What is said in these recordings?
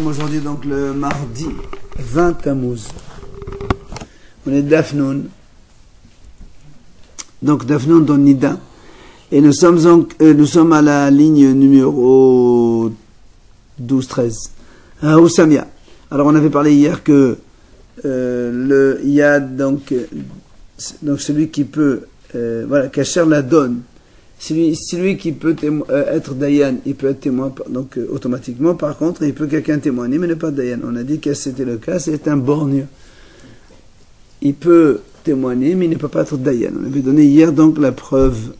sommes aujourd'hui donc le mardi 20 Tammuz. On est Dafnoun. Donc Dafnoun dans Nida. Et nous sommes à la ligne numéro 12-13. Houssamia. Alors on avait parlé hier que le Yad, donc celui qui peut, Kasher la donne. Celui qui peut être Dayan, il peut être témoin, donc automatiquement. Par contre, il peut quelqu'un témoigner, mais ne pas Dayan. On a dit que c'était le cas, c'est un borgne. Il peut témoigner, mais il ne peut pas être Dayan. On avait donné hier donc la preuve.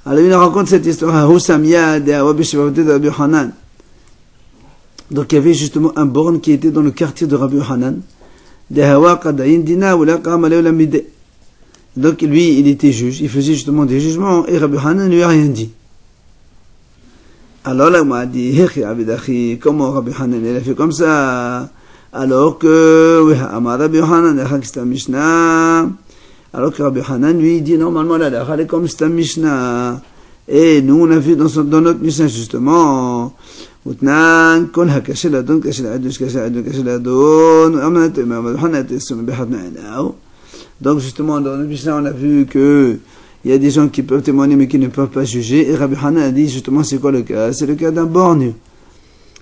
Alors il raconte cette histoire à Houssamia de Rabbi Hanan. Donc il y avait justement un borgne qui était dans le quartier de Rabbi Hanan. Donc lui, il était juge, il faisait justement des jugements, et Rabbi Hanan ne lui a rien dit. Alors là, on m'a dit, comment Rabbi Hanan, il a fait comme ça, alors que, Rabbi Hanan, alors que Rabbi Hanan, lui, il dit, normalement, là, elle est comme c'est un Mishnah. Et nous, on a vu dans notre Mishnah, justement, donc justement dans le Mishnah on a vu que il y a des gens qui peuvent témoigner mais qui ne peuvent pas juger, et Rabbi Hanan a dit justement c'est quoi le cas? C'est le cas d'un borgne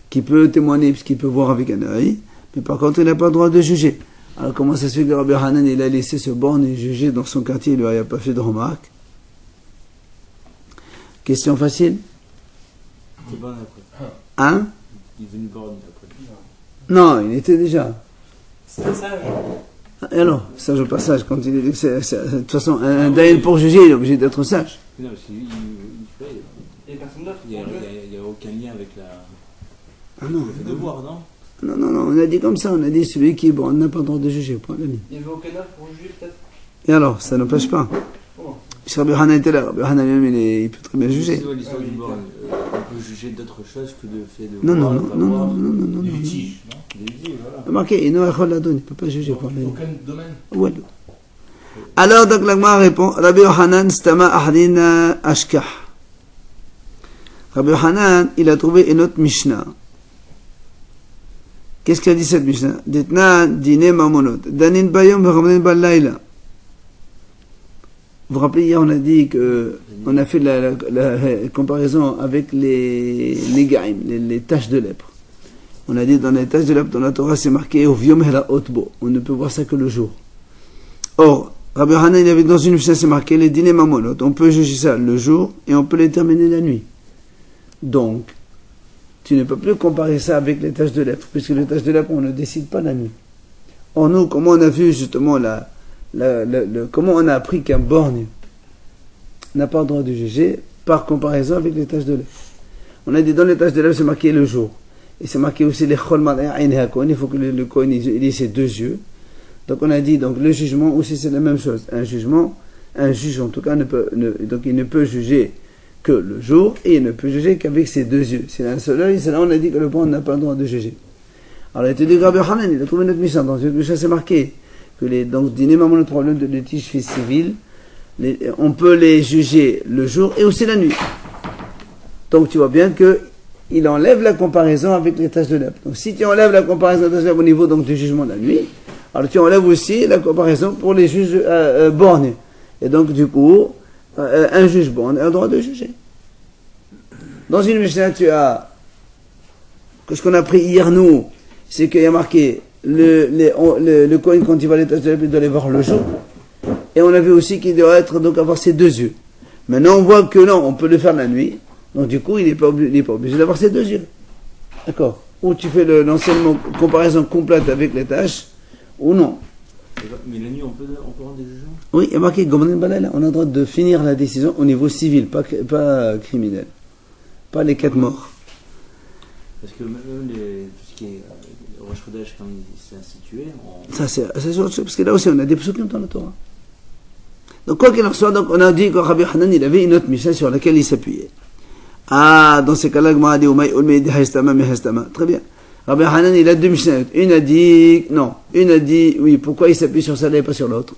qui peut témoigner puisqu'il peut voir avec un œil, mais par contre il n'a pas le droit de juger. Alors comment ça se fait que Rabbi Hanan il a laissé ce borgne juger dans son quartier, il lui a pas fait de remarque? Question facile. Hein? Il est venu borgne après. Non, il était déjà. C'est ça. Et alors, sage au passage, quand il dit que c'est de toute façon, un dayan pour juger, il est obligé d'être sage. Non, parce qu'il fait. Et personne d'autre. Il n'y a aucun lien avec la. Ah non. Le fait de voir, non? Non, on a dit comme ça, on a dit celui qui est bon, on n'a pas le droit de juger, point de ligne. Il n'y avait aucun autre pour juger, peut-être. Et alors, ça n'empêche pas. Comment? Si Rabbi Hanan était là, Rabbi Hanan même, il peut très bien juger. C'est l'histoire du borgne. On peut juger d'autres choses que de fait de Non. Du litige, non? Des litiges, voilà. Remarquez, il ne peut pas juger, point de ligne. Aucun domaine. Ouais. Alors, donc, l'Agma répond, Rabbi Hanan, stama ahdina ashkah. Rabbi Hanan, il a trouvé une autre Mishnah. Qu'est-ce qu'a dit cette Mishnah? Ditna dine mamonot. Danin bayom v'ramanin balayla. Vous vous rappelez, hier, on a dit que, on a fait la comparaison avec les gaïm, les taches de lèpre. On a dit dans les taches de lèpre, dans la Torah, c'est marqué au viom hela otbo. On ne peut voir ça que le jour. Or, Rabbi Hanan, il avait dans une Mishnah, c'est marqué les dîners mamonot. On peut juger ça le jour et on peut les terminer la nuit. Donc, tu ne peux plus comparer ça avec les taches de lèpre, puisque les taches de lèpre, on ne décide pas la nuit. Or, nous, comment on a vu justement comment on a appris qu'un borgne n'a pas le droit de juger par comparaison avec les taches de lèvres. On a dit dans les taches de lèvres c'est marqué le jour, et c'est marqué aussi les chol mal'ain hakon, il faut que le kohen il ait ses deux yeux. Donc on a dit donc le jugement aussi c'est la même chose. Un juge en tout cas donc il ne peut juger que le jour, et il ne peut juger qu'avec ses deux yeux. C'est un seul œil, c'est là on a dit que le borgne n'a pas le droit de juger. Alors il a été dit Rabbi Hanan, il a trouvé notre Mishnah, dans une Mishnah c'est marqué que donc dîner maman le problème de litige civil, on peut les juger le jour et aussi la nuit. Donc tu vois bien que il enlève la comparaison avec les taches de lèpre. Donc si tu enlèves la comparaison des taches de lèpre au niveau donc du jugement de la nuit, alors tu enlèves aussi la comparaison pour les juges bornés. Et donc du coup, un juge borné a le droit de juger. Dans une Mishnah, tu as que ce qu'on a appris hier nous, c'est qu'il y a marqué le Kohen, quand il voit les taches de lèpre, il doit les voir le jour. Et on a vu aussi qu'il doit donc avoir ses deux yeux. Maintenant, on voit que non, on peut le faire la nuit. Donc, du coup, il n'est pas obligé d'avoir ses deux yeux. D'accord? Ou tu fais l'enseignement, comparaison complète avec les taches, ou non. Mais la nuit, on peut rendre des jugements? Oui, il y a marqué Gomanin Balayla. On a le droit de finir la décision au niveau civil, pas criminel. Pas les 4 morts. Parce que même tout ce qui est Rosh Chodesh, quand il s'est institué, ça c'est parce que là aussi on a des psukim dans la Torah. Donc quoi qu'il en soit, donc on a dit que Rabbi Hanan il avait une autre Mishnah sur laquelle il s'appuyait. Ah, dans ces cas-là, il a dit très bien. Rabbi Hanan il a deux Mishnah. Une a dit oui, pourquoi il s'appuie sur celle-là et pas sur l'autre?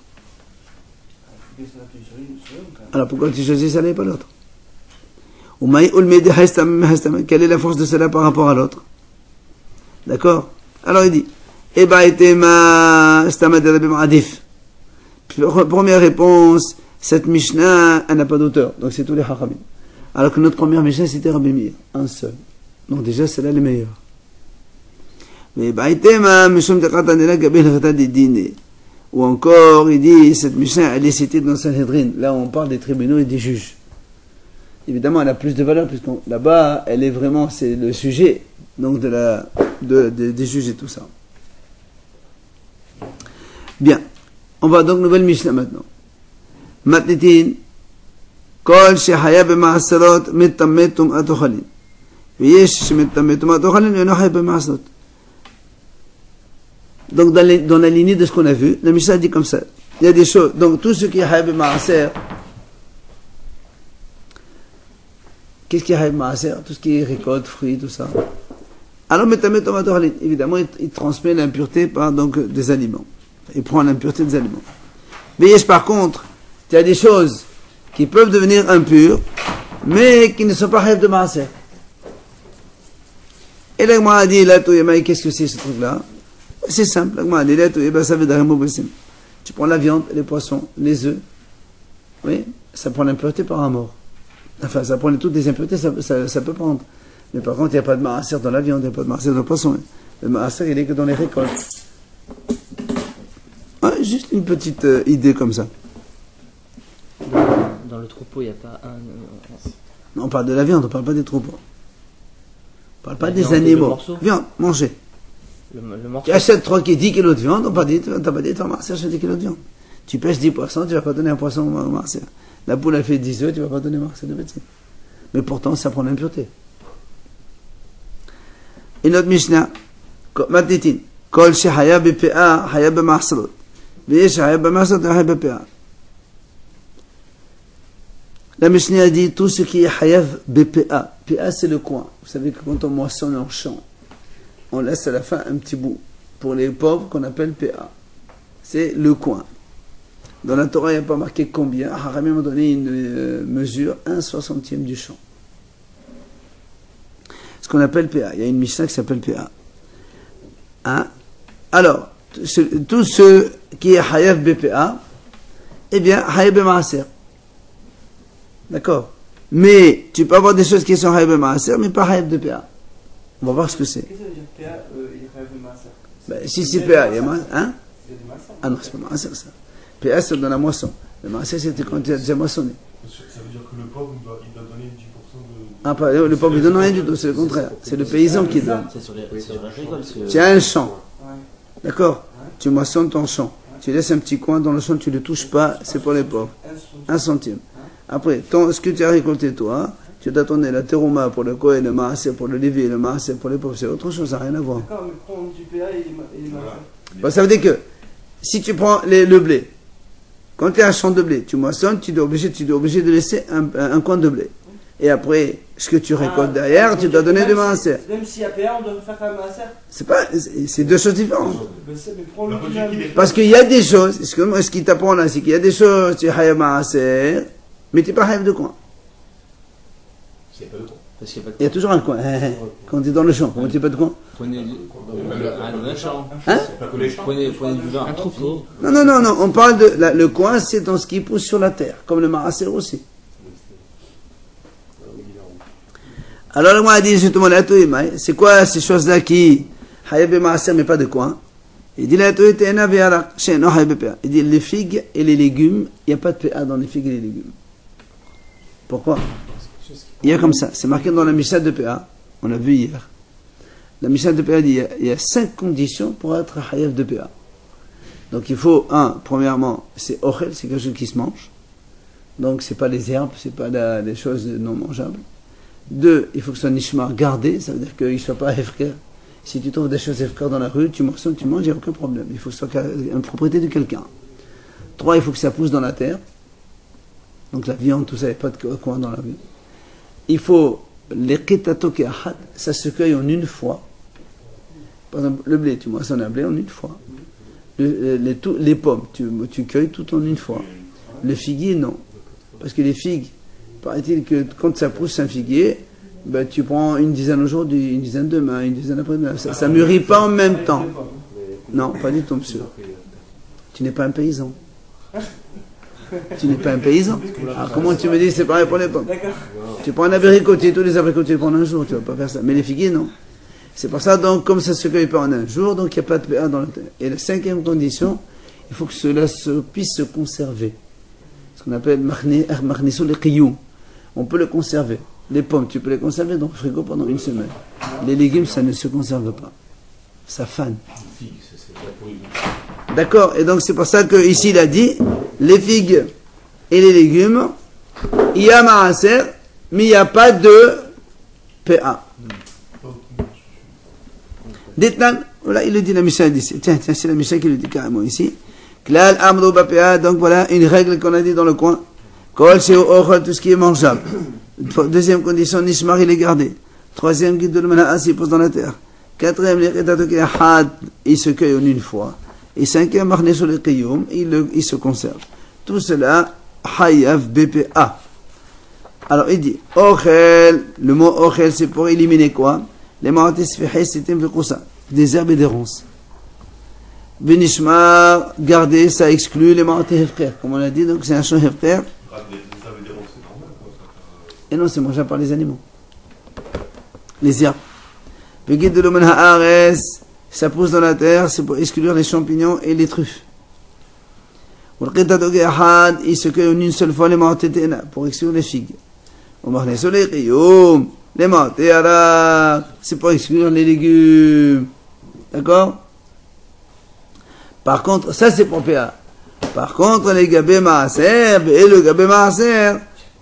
Alors pourquoi tu choisis celle-là et pas l'autre? Quelle est la force de celle-là par rapport à l'autre? D'accord? Alors il dit, Eba etema stamad Rabbi Ma'adif. Première réponse, cette Mishnah, elle n'a pas d'auteur. Donc c'est tous les Hachamim. Alors que notre première Mishnah, c'était Rabbi Meir, un seul. Donc déjà, celle-là, elle est meilleure. Mais Eba etema, Mishum Tekatanela Gabil Rata de Dine. Ou encore, il dit, cette Mishnah, elle est citée dans Sanhedrin. Là, on parle des tribunaux et des juges. Évidemment, elle a plus de valeur, puisque là-bas, elle est vraiment, c'est le sujet, donc des juges et tout ça. Bien. On va donc nouvelle Mishnah maintenant. Matitin, Kol shehaya b'ma'asarot mitametum atochalin. V'yesh shemitametum atochalin yono haya b'ma'asarot. Donc dans la lignée de ce qu'on a vu, la Mishnah dit comme ça. Il y a des choses, donc tout ce qui est haya b'ma'asar, qu'est-ce qui est haya b'ma'asar? Tout ce qui est récolte, fruits, tout ça. Alors mitametum atochalin, évidemment, il transmet l'impureté par donc des aliments. Il prend l'impureté des aliments. Mais par contre, il y a des choses qui peuvent devenir impures, mais qui ne sont pas rêves de maaser. Et la Gemara a dit, qu'est-ce que c'est ce truc-là? C'est simple. La Gemara a dit, ça veut dire, tu prends la viande, les poissons, les œufs, oui, ça prend l'impureté par un mort. Enfin, ça prend toutes les impuretés, ça peut prendre. Mais par contre, il n'y a pas de maaser dans la viande, il n'y a pas de maaser dans le poisson. Le maaser, il n'est que dans les récoltes. Ouais, juste une petite idée comme ça. Dans le troupeau, il n'y a pas un... Non, on parle de la viande, on ne parle pas des troupeaux. On ne parle pas des viande, animaux. Viande, manger. Le morceau. Tu achètes 10 kilos de viande, on t'a pas dit, tu vas marcher acheter 10 kilos de viande. Tu pêches 10 poissons, tu ne vas pas donner un poisson au marché. La poule a fait 10 œufs, tu ne vas pas donner un marché de bêtises. Mais pourtant, ça prend l'impureté. Et notre Mishnah, Matitin, Kol shehaya b'pe'a, haya b'ma'asrot. La Mishnah a dit tout ce qui est hayav BPA. PA, c'est le coin. Vous savez que quand on moissonne en champ, on laisse à la fin un petit bout. Pour les pauvres, qu'on appelle PA. C'est le coin. Dans la Torah, il n'y a pas marqué combien. Haramim m'a donné une mesure, 1/60 du champ. Ce qu'on appelle PA. Il y a une Mishnah qui s'appelle PA. Hein? Alors, tout ce qui est Hayaf BPA, eh bien, Hayaf BMaaser. D'accord? Mais, tu peux avoir des choses qui sont Hayaf BMaaser, mais pas Hayaf BPA. On va voir ce que c'est. Qu'est-ce que ça veut dire PA, il est Hayaf BMaaser? Ben, si c'est PA, il y a hein? Il y a des maaser. Ah non, c'est pas maaser ça. PA, c'est dans la moisson. Le maaser, c'était quand tu as déjà moissonné. Ça veut dire que le pauvre, il doit donner 10% de... Ah, pas, le pauvre, il donne rien du tout, c'est le contraire. C'est le paysan qui donne. C'est sur la récolte. Tu as un champ. Ouais. D'accord? Tu moissonnes ton champ. Tu laisses un petit coin dans le champ, tu ne le touches pas, c'est pour les pauvres. 1 centime. Après, ce que tu as récolté toi, tu dois donner la terouma pour le Kohen, le maaser pour le Lévi, le maaser pour les pauvres, c'est autre chose, ça n'a rien à voir. D'accord, mais prends du PA et il est maaser. Bon, ça veut dire que, si tu prends le blé, quand tu as un champ de blé, tu moissonnes, tu dois obligé de laisser un coin de blé. Et après, ce que tu récoltes derrière, tu dois donner du maaser. Même s'il y a PA, on doit faire quand même maaser. C'est deux choses différentes. Mais prends le dynamique. Parce qu'il y a des choses, ce qu'il t'apprend là, c'est qu'il y a des choses, tu es hayab maaser, mais tu n'es pas hayab de coin. C'est pas de temps. Parce qu'il n'y a pas de Il y a toujours un coin. Quand tu es dans le champ, comment tu n'es pas de coin? Prenez un champ. Hein? Pas que les champs. Prenez du vin. Un troupeau. Non, on parle de, le coin, c'est dans ce qui pousse sur la terre, comme le maaser aussi. Alors, moi, il dit justement, c'est quoi ces choses-là qui, hayab maaser, mais pas de coin? Il dit, il dit, les figues et les légumes, il n'y a pas de PA dans les figues et les légumes. Pourquoi? Il y a comme ça, c'est marqué dans la Mishnah de PA, on l'a vu hier. La Mishnah de PA dit, il y a 5 conditions pour être hayab de PA. Donc il faut, premièrement, c'est ochel, c'est quelque chose qui se mange. Donc c'est pas les herbes, c'est pas les choses non mangeables. 2, il faut que ce soit nishmar gardé, ça veut dire qu'il ne soit pas hefker. Si tu trouves des choses hefker dans la rue, tu moissonnes, tu manges, il n'y a aucun problème. Il faut que ce soit une propriété de quelqu'un. 3, il faut que ça pousse dans la terre. Donc la viande, tout ça, il n'y a pas de coin dans la vie. Il faut les ketatoke ahad, ça se cueille en une fois. Par exemple, le blé, tu moissonnes un blé en une fois. Les pommes, tu cueilles tout en une fois. Le figuier, non. Parce que les figues, paraît-il que quand ça pousse un figuier, Ben, tu prends une dizaine aujourd'hui, une dizaine demain, une dizaine après-demain. Ça ne mûrit pas en même temps. Non, pas du tout, monsieur. Tu n'es pas un paysan. Tu n'es pas un paysan. Alors comment tu me dis c'est pareil pour les pommes? Tu prends un abricotier, tous les abricotiers pendant un jour, tu ne vas pas faire ça. Mais les figuiers, non. C'est pour ça, donc, comme ça se cueille pas en un jour, donc il n'y a pas de PA dans la terre. Et la cinquième condition, il faut que cela puisse se conserver. Ce qu'on appelle marnisul et qiyum. On peut le conserver. Les pommes, tu peux les conserver dans le frigo pendant une semaine. Les légumes, ça ne se conserve pas. Ça fane. D'accord. Et donc, c'est pour ça qu'ici, il a dit, les figues et les légumes, il y a maaser, mais il n'y a pas de PA. Dites-nous, voilà, il le dit la Mishnah d'ici. Tiens, c'est la Mishnah qui le dit carrément ici. Klal amro ba PA, donc voilà, une règle qu'on a dit dans le coin. Kol sheu ochel, tout ce qui est mangeable. Deuxième condition, Nishmar, il est gardé. Troisième, guide de l'Manaas, il pose dans la terre. Quatrième, il se cueille en une fois. Et cinquième, Marnesul le Qiyum, il se conserve. Tout cela, Hayav BPA. Alors il dit, Ochel, le mot Ochel, c'est pour éliminer quoi? Les maratis fihes, c'était des herbes et des ronces. Benishmar, garder, ça exclut les maratis hefker. Comme on l'a dit, donc c'est un champ hefker. Et non, c'est mangé par les animaux. Les herbes. Le guide de l'Omen Haares, ça pousse dans la terre, c'est pour exclure les champignons et les truffes. Il se cueille en une seule fois les matéténa, pour exclure les figues. Les matéara, c'est pour exclure les légumes. D'accord? Par contre, ça c'est pour PA. Par contre, les gabé maaser, et le gabé maaser,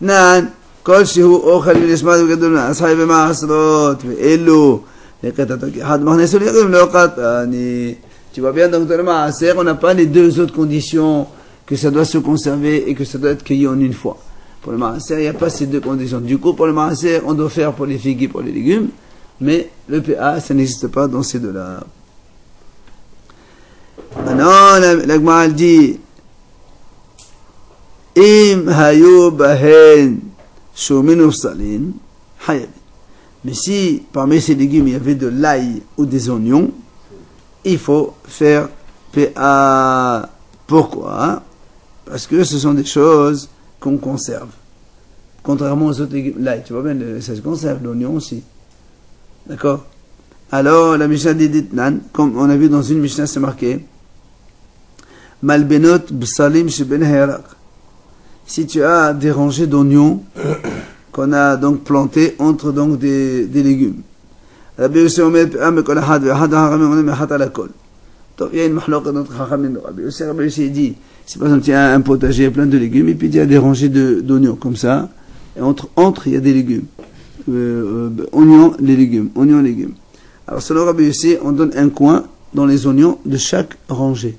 nan. כל שהוא אוכל ונשמד וגדול מהסחי במעשרות ואלו לקטתו כאחד מכניסו לירים לא קטני. Tu vois bien, donc dans le maaser, on n'a pas les deux autres conditions que ça doit se conserver et que ça doit être cueilli en une fois. Pour le maaser, il n'y a pas ces deux conditions. Du coup, pour le maaser, on doit faire pour les figues et pour les légumes, mais le PA, ça n'existe pas dans ces deux-là. Maintenant, la Gemara dit Im hayu bahen mais si parmi ces légumes il y avait de l'ail ou des oignons, il faut faire PA. Pourquoi? Parce que ce sont des choses qu'on conserve. Contrairement aux autres légumes, l'ail, tu vois bien, ça se conserve, l'oignon aussi. D'accord? Alors, la Mishnah dit Ditnan, comme on a vu dans une Mishnah, c'est marqué Malbenot bsalim sheben hayrak. Si tu as des rangées d'oignons qu'on a donc plantés entre donc des légumes. Rabbi Yossi omer PA mekol ahad ve'ahad ha'achamim omer me'achat ala kol. Donc il y a une mahlokat entre Chachamim et Rabbi Yossi. Rabbi Yossi dit, si par exemple tu as un potager plein de légumes et puis il y a des rangées d'oignons comme ça, et entre il y a des légumes. Oignons, les légumes. Oignons, légumes. Alors selon Rabbi Yossi, on donne un coin dans les oignons de chaque rangée.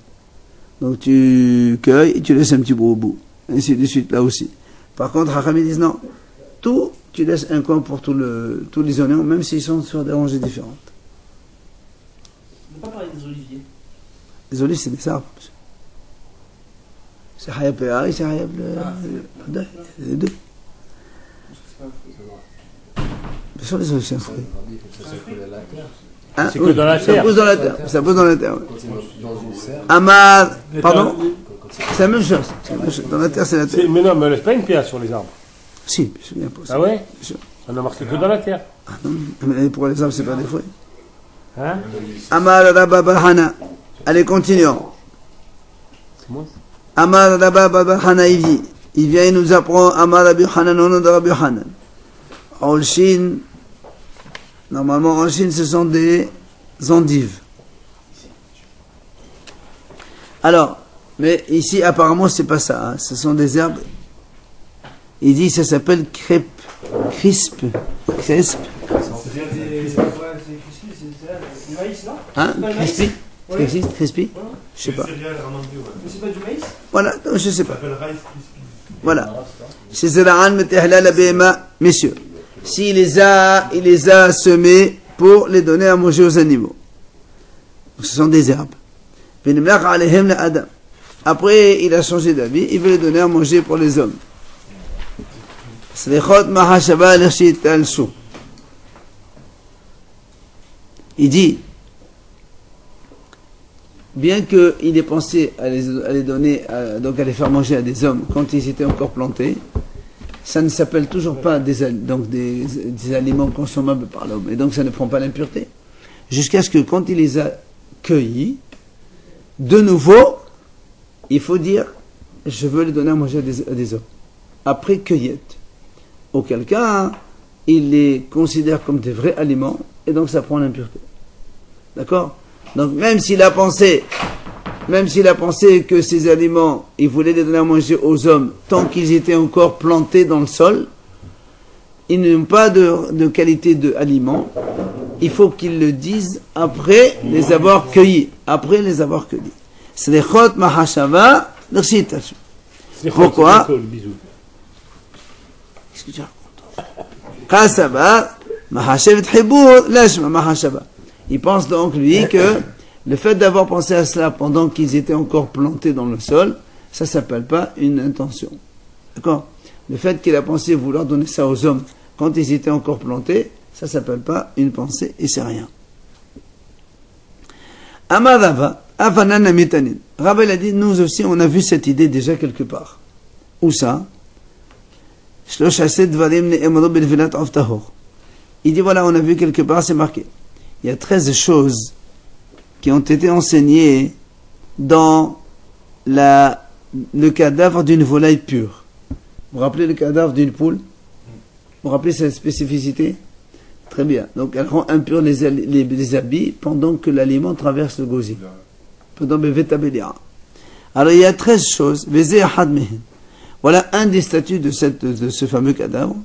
Donc tu cueilles et tu laisses un petit bout au bout. Ainsi de suite, là aussi. Par contre, Chachamim disent non, tout, tu laisses un coin pour tous les oignons, même s'ils sont sur des rangées différentes. On ne peut pas parler des oliviers. Les olives, c'est des arbres. C'est Hayab PA et c'est Hayab les deux. Bien sûr, les olives, c'est un fruit. Hein? C'est que dans la terre. Ça pousse dans la terre. Ça pousse dans la terre. Oui. Amar, pardon? C'est la même chose. Dans la terre, c'est la terre. Mais non, mais on laisse pas une pierre sur les arbres. Si, c'est bien possible. Ah ouais? Bien sûr. On a marqué que dans la terre. Ah non, mais pour les arbres, c'est pas des fruits. Hein? Amar Rabba Barhana. Allez, continuons. C'est moi? Amar Rabba Barhana, il vient, il nous apprend Amar Rabbi Hanan, au nom de Rabbi Hanan. En Chine, normalement, en Chine, ce sont des endives. Alors, mais ici, apparemment, c'est pas ça. Hein. Ce sont des herbes. Il dit, ça s'appelle crêpe. Crisp. Cresp. C'est du maïs, non? Hein? C'est pas le Crispy? maïs? Ça existe, crispy? Ouais. Je sais pas. Mais c'est pas du maïs? Voilà, non, je sais pas. Ça s'appelle Rice Krispies. Voilà. C'est Zera'an Metehla la Behema, messieurs. S'il les a semés pour les donner à manger aux animaux. Ce sont des herbes. Après, il a changé d'avis, il veut les donner à manger pour les hommes. Il dit, bien qu'il ait pensé à les donner, donc à les faire manger à des hommes quand ils étaient encore plantés, ça ne s'appelle toujours pas des aliments consommables par l'homme. Et donc ça ne prend pas l'impureté. Jusqu'à ce que quand il les a cueillis, de nouveau, il faut dire, je veux les donner à manger à des hommes. Après cueillette. Auquel cas, il les considère comme des vrais aliments, et donc ça prend l'impureté. D'accord? Donc même s'il a pensé que ces aliments, il voulait les donner à manger aux hommes tant qu'ils étaient encore plantés dans le sol, ils n'ont pas de qualité d'aliments. Il faut qu'ils le disent après les avoir cueillis. Après les avoir cueillis. C'est les chot mahashava d'Architation. Pourquoi? Qu'est-ce que tu racontes? Khasaba mahashavet hibour lashma mahashava. Il pense donc, lui, que le fait d'avoir pensé à cela pendant qu'ils étaient encore plantés dans le sol, ça ne s'appelle pas une intention. D'accord? Le fait qu'il a pensé vouloir donner ça aux hommes quand ils étaient encore plantés, ça ne s'appelle pas une pensée et c'est rien. Amadava, afanana mitanin. Rabel a dit, nous aussi, on a vu cette idée déjà quelque part. Où ça? Il dit, voilà, on a vu quelque part, c'est marqué. Il y a 13 choses qui ont été enseignées dans le cadavre d'une volaille pure. Vous vous rappelez le cadavre d'une poule? Vous vous rappelez cette spécificité? Très bien. Donc elle rend impurs les habits pendant que l'aliment traverse le gosier. Alors il y a 13 choses. Voilà un des statuts de ce fameux cadavre.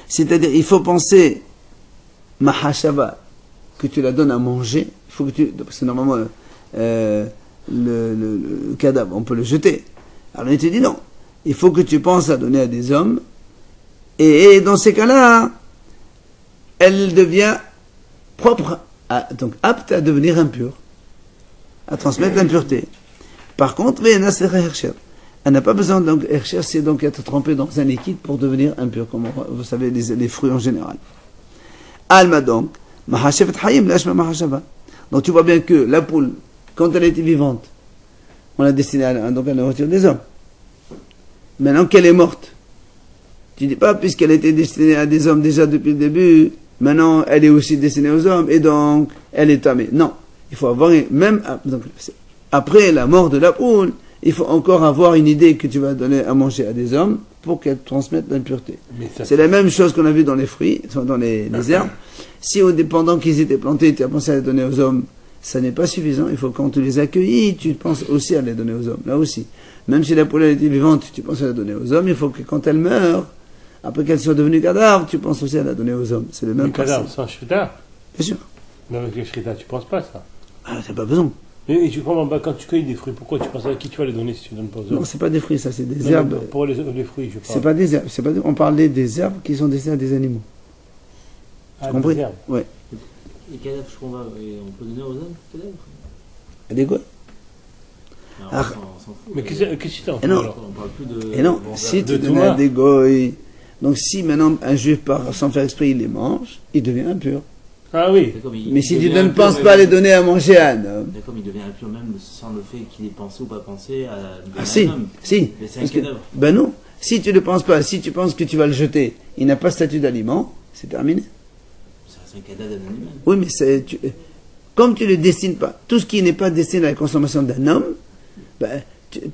C'est-à-dire, il faut penser mahashava, que tu la donnes à manger. Il faut que parce que normalement le cadavre, on peut le jeter. Alors il te dit non. Il faut que tu penses à donner à des hommes. Et dans ces cas-là, elle devient propre, donc apte à devenir impure, à transmettre l'impureté. Par contre, elle n'a pas besoin, donc Hersher, c'est donc être trempé dans un liquide pour devenir impur, comme vous savez, les fruits en général. Alma donc, mahashavet hayim lashma mahashava. Donc tu vois bien que la poule, quand elle était vivante, on l'a destinée à la nourriture des hommes. Maintenant qu'elle est morte, tu dis pas, puisqu'elle était destinée à des hommes déjà depuis le début, maintenant elle est aussi destinée aux hommes, et donc elle est tamée. Non, il faut avoir, même donc, après la mort de la poule, il faut encore avoir une idée que tu vas donner à manger à des hommes pour qu'elle transmette l'impureté. C'est la même chose qu'on a vu dans les fruits, dans les herbes. Si pendant qu'ils étaient plantés, tu as pensé à les donner aux hommes, ça n'est pas suffisant. Il faut quand tu les accueillis, tu penses aussi à les donner aux hommes. Là aussi. Même si la poule était vivante, tu penses à la donner aux hommes, il faut que quand elle meurt, après qu'elle soit devenue cadavre, tu penses aussi à la donner aux hommes. C'est le même principe. Le cadavre sans shrita? Bien sûr. Mais avec les shrita, tu ne penses pas à ça? Ah, t'as pas besoin. Et tu comprends, quand tu cueilles des fruits, pourquoi tu penses à qui tu vas les donner si tu ne donnes pas aux hommes? Non, c'est pas des fruits, ça, c'est des herbes. Pour les fruits, je parle. C'est pas des herbes. On parlait des herbes qui sont destinées à des animaux. Ah, tu compris? Ouais. Les cadavres qu'on va, on peut donner aux hommes, les cadavres? À des goy. On s'en fout. Mais qu'est-ce que tu t'en fous alors? On parle plus de. Et non, si tu donnes à des goy, donc si maintenant un juif part sans faire exprès, il les mange, il devient impur. Ah oui. Mais si tu ne penses pas à les donner à manger à un homme. D'accord, mais il devient impur même sans le fait qu'il ait pensé ou pas pensé à ah si, un homme. Si. Mais c'est un cadavre. Ben non. Si tu ne penses pas, si tu penses que tu vas le jeter, il n'a pas statut d'aliment, c'est terminé. C'est un cadavre d'un animal. Oui, mais comme tu ne le destines pas, tout ce qui n'est pas destiné à la consommation d'un homme, ben,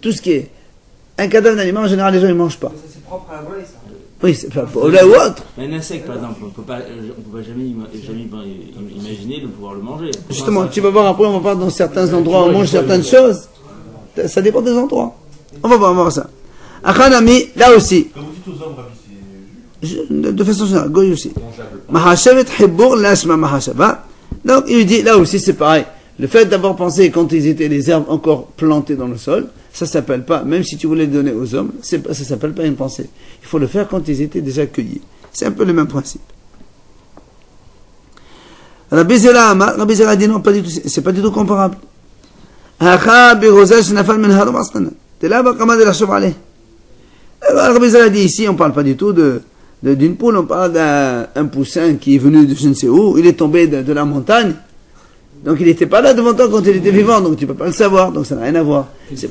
tout ce qui est un cadavre d'animal, en général, les gens ne mangent pas. Mais ça, c'est propre à la volaille, ça. Oui, c'est pas pour là ou autre. Un insecte, par exemple, on peut pas jamais imaginer de pouvoir le manger. Justement, tu vas voir après, on va voir dans certains endroits, on mange certaines choses. Ça dépend des endroits. On va voir ça. Akhanami, là aussi. Quand vous dites aux hommes, Rabbi, de façon générale, goy aussi. Mahashavet hibur lashma mahashava. Donc, il dit, là aussi, c'est pareil. Le fait d'avoir pensé quand ils étaient les herbes encore plantées dans le sol, ça s'appelle pas, même si tu voulais le donner aux hommes, ça s'appelle pas une pensée. Il faut le faire quand ils étaient déjà cueillis. C'est un peu le même principe. Rabbi Zera a dit non, pas du tout, c'est pas du tout comparable. Rabbi Zera a dit ici, on parle pas du tout de d'une poule, on parle d'un poussin qui est venu de je ne sais où, il est tombé de la montagne, donc il n'était pas là devant toi quand il était vivant, donc tu ne peux pas le savoir, donc ça n'a rien à voir. C'est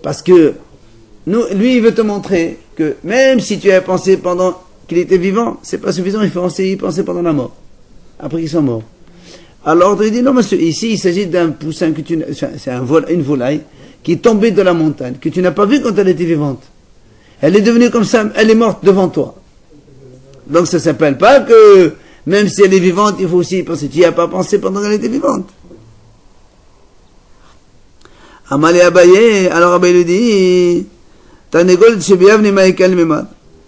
parce que lui, il veut te montrer que même si tu as pensé pendant qu'il était vivant, c'est pas suffisant, il faut y penser pendant la mort, après qu'ils sont morts. Alors il dit, non monsieur, ici il s'agit d'un poussin, c'est une volaille, qui est tombée de la montagne, que tu n'as pas vue quand elle était vivante. Elle est devenue comme ça, elle est morte devant toi. Donc ça ne s'appelle pas que, même si elle est vivante, il faut aussi y penser. Tu n'y as pas pensé pendant qu'elle était vivante. Amalé Abaye, alors Abaye lui dit, Tanegol Shebiavne Maïkal Memad.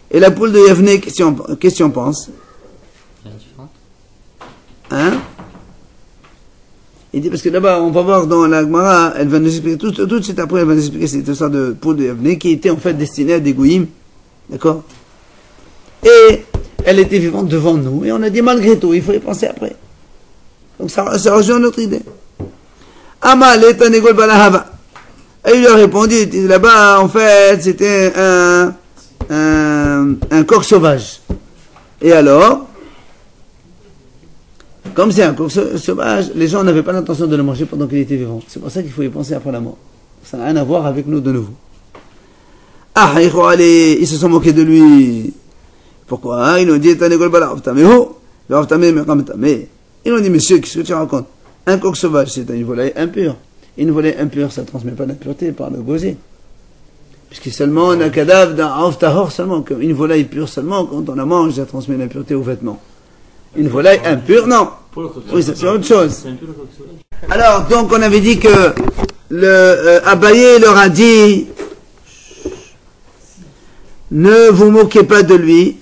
Et la poule de Yavne, qu'est-ce qu'on pense? Hein? Il dit, parce que là-bas, on va voir dans la Gemara, elle va nous expliquer, tout de suite après, elle va nous expliquer cette histoire de poule de Yavne, qui était en fait destinée à des goïms. D'accord? Et elle était vivante devant nous, et on a dit, malgré tout, il faut y penser après. Donc ça rejoint notre idée. Amal et Tanegol Balahava. Et il lui a répondu, il dit, là-bas, en fait, c'était un coq sauvage. Et alors, comme c'est un coq sauvage, les gens n'avaient pas l'intention de le manger pendant qu'il était vivant. C'est pour ça qu'il faut y penser après la mort. Ça n'a rien à voir avec nous de nouveau. Ah, ils se sont moqués de lui. Pourquoi? Ils ont dit, ils ont dit, monsieur, qu'est-ce que tu racontes? Un coq sauvage, c'est une volaille impure. Une volaille impure, ça ne transmet pas l'impureté par le gosier. Puisque seulement un cadavre d'un Aof Tahor, seulement, une volaille pure seulement, quand on la mange, ça transmet l'impureté aux vêtements. Une volaille impure, non. Oui, c'est autre chose. Alors, donc, on avait dit que Abaye leur a dit, ne vous moquez pas de lui.